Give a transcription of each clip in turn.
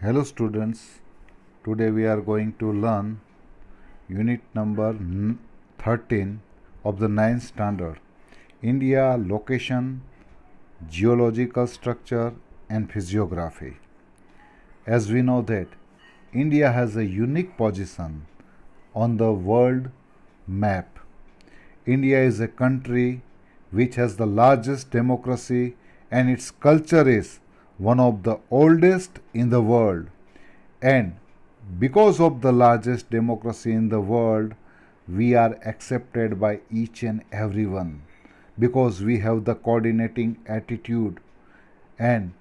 Hello students, today we are going to learn unit number 13 of the 9th standard, India location, geological structure and physiography. As we know that India has a unique position on the world map. India is a country which has the largest democracy and its culture is one of the oldest in the world. And because of the largest democracy in the world, we are accepted by each and everyone because we have the coordinating attitude and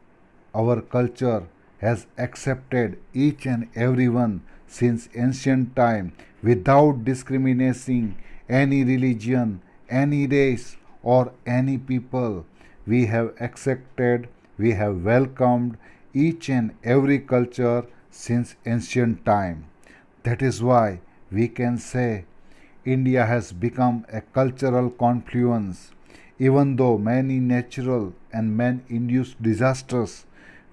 our culture has accepted each and everyone since ancient time without discriminating any religion, any race or any people. We have accepted, we have welcomed each and every culture since ancient time. That is why we can say India has become a cultural confluence, even though many natural and man-induced disasters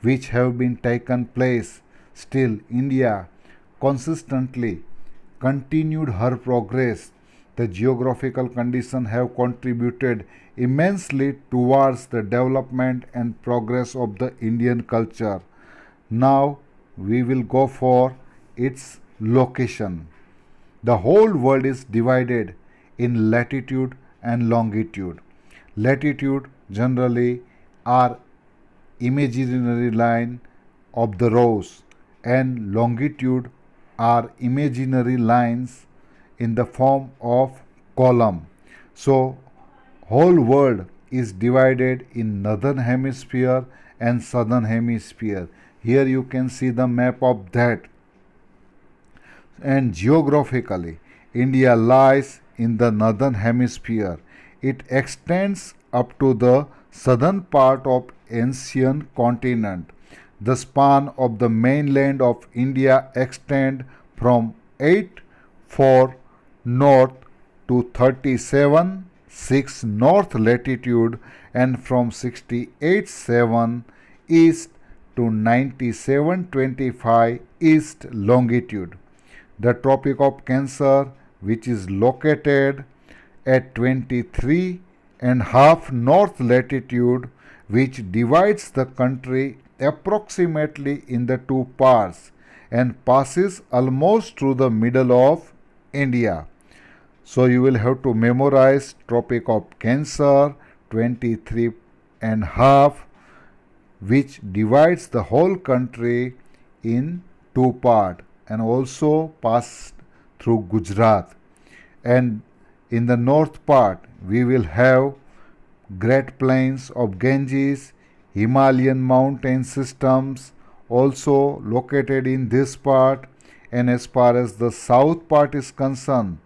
which have been taken place, still India consistently continued her progress. The geographical conditions have contributed immensely towards the development and progress of the Indian culture. Now we will go for its location. The whole world is divided in latitude and longitude. Latitude generally are imaginary line of the rose and longitude are imaginary lines in the form of column. So whole world is divided in northern hemisphere and southern hemisphere. Here you can see the map of that. And geographically, India lies in the northern hemisphere. It extends up to the southern part of ancient continent. The span of the mainland of India extends from 8 4 north to 37 6 north latitude and from 68 7 east to 97 25 east longitude. The Tropic of Cancer, which is located at 23 and half north latitude, which divides the country approximately in the two parts and passes almost through the middle of India. So you will have to memorize Tropic of Cancer 23 and half, which divides the whole country in two parts and also passed through Gujarat. And in the north part, we will have Great Plains of Ganges, Himalayan mountain systems also located in this part. And as far as the south part is concerned,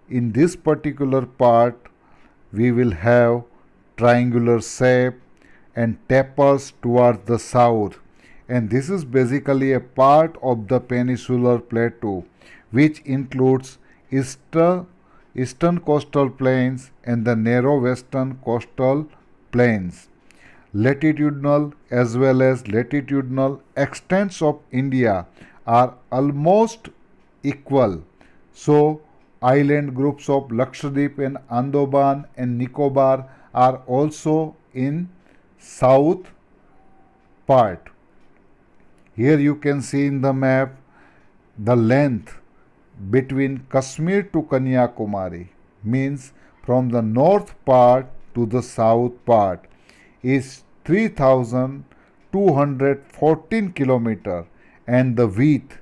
in this particular part, we will have triangular shape and tapers towards the south. And this is basically a part of the peninsular plateau, which includes eastern coastal plains and the narrow western coastal plains. Latitudinal as well as latitudinal extents of India are almost equal. So, island groups of Lakshadweep and Andaman and Nicobar are also in south part. Here you can see in the map the length between Kashmir to Kanyakumari, means from the north part to the south part, is 3214 km, and the width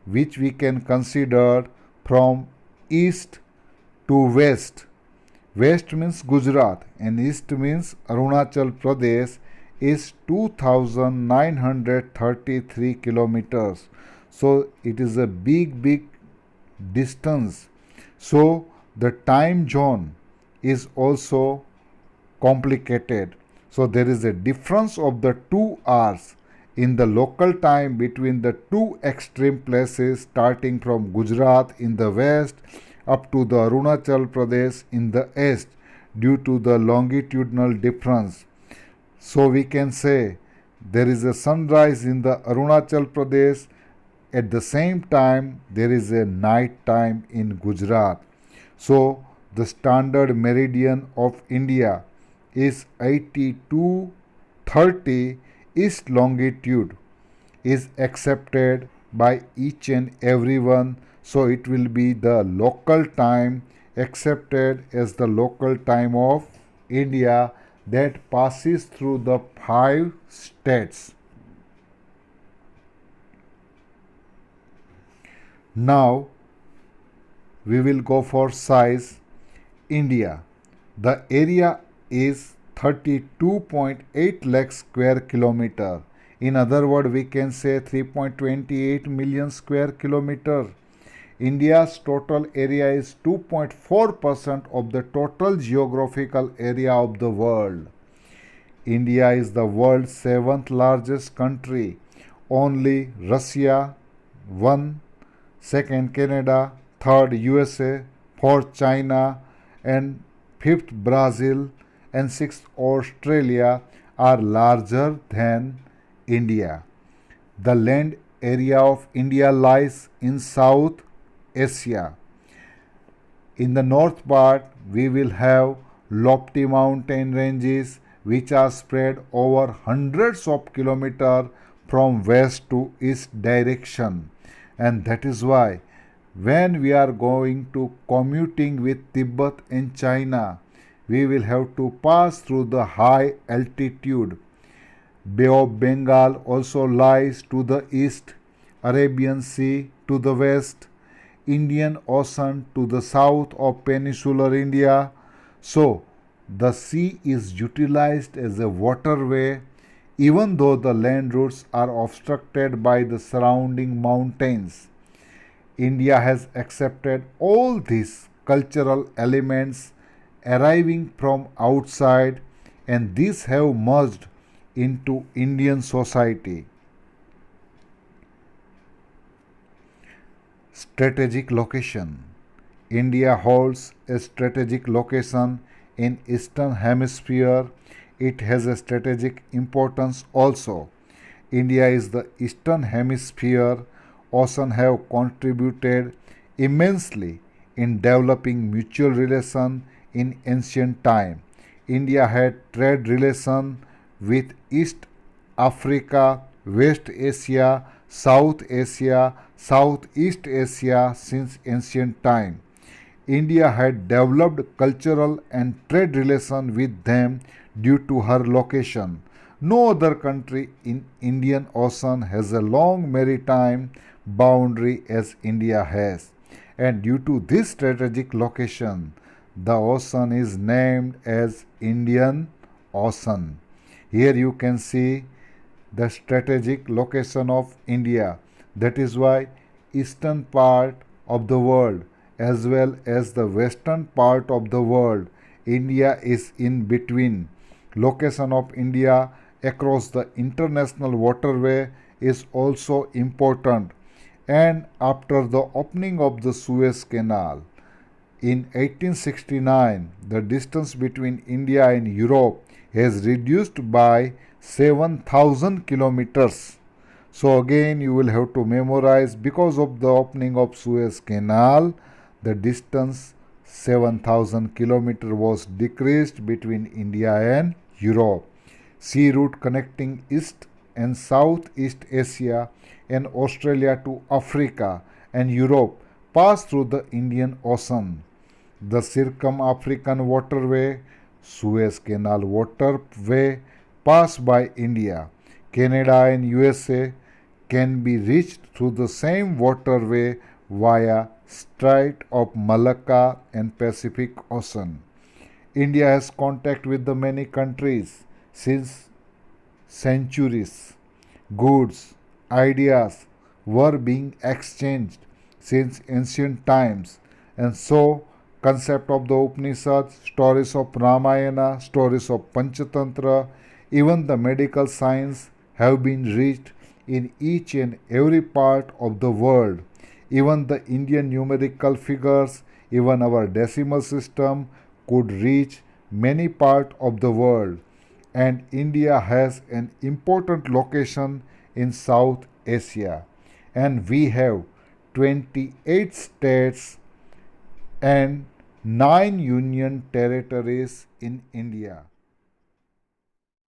which we can consider from east to west. West means Gujarat and east means Arunachal Pradesh is 2933 kilometers. So it is a big distance. So the time zone is also complicated. So there is a difference of the 2 hours in the local time between the two extreme places, starting from Gujarat in the west up to the Arunachal Pradesh in the east, due to the longitudinal difference. So we can say there is a sunrise in the Arunachal Pradesh. At the same time, there is a night time in Gujarat. So, the standard meridian of India is 8230 east longitude is accepted by each and everyone. So, it will be the local time accepted as the local time of India that passes through the 5 states. Now we will go for size. India. The area is 32.8 lakh square kilometer. In other words, we can say 3.28 million square kilometer. India's total area is 2.4% of the total geographical area of the world. India is the world's 7th largest country. Only Russia, 1, second Canada, third USA, fourth China, and fifth Brazil, and sixth Australia are larger than India. The land area of India lies in South Asia. In the north part, we will have lofty mountain ranges which are spread over hundreds of kilometers from west to east direction. And that is why when we are going to commuting with Tibet and China, we will have to pass through the high altitude. Bay of Bengal also lies to the east, Arabian Sea to the west, Indian Ocean to the south of peninsular India. So, the sea is utilized as a waterway even though the land routes are obstructed by the surrounding mountains. India has accepted all these cultural elements arriving from outside, and these have merged into Indian society. Strategic location. India holds a strategic location in Eastern Hemisphere. It has a strategic importance also. India is the Eastern Hemisphere. Oceans have contributed immensely in developing mutual relation in ancient time. India had trade relation with East Africa, West Asia, South Asia, Southeast Asia since ancient time. India had developed cultural and trade relation with them due to her location. No other country in Indian Ocean has a long maritime boundary as India has. And due to this strategic location, the ocean is named as Indian Ocean. Here you can see the strategic location of India. That is why eastern part of the world as well as the western part of the world, India is in between. Location of India across the international waterway is also important. And after the opening of the Suez Canal in 1869, the distance between India and Europe has reduced by 7,000 kilometers. So again you will have to memorize, because of the opening of Suez Canal, the distance 7,000 kilometers was decreased between India and Europe. Sea route connecting East and Southeast Asia and Australia to Africa and Europe pass through the Indian Ocean. The Circum-African Waterway, Suez Canal Waterway pass by India. Canada and USA can be reached through the same waterway via Strait of Malacca and Pacific Ocean. India has contact with the many countries since centuries. Goods, ideas were being exchanged since ancient times, and so concept of the Upanishads, stories of Ramayana, stories of Panchatantra, even the medical science have been reached in each and every part of the world. Even the Indian numerical figures, even our decimal system could reach many parts of the world. and India has an important location in South Asia. And we have 28 states and 9 union territories in India.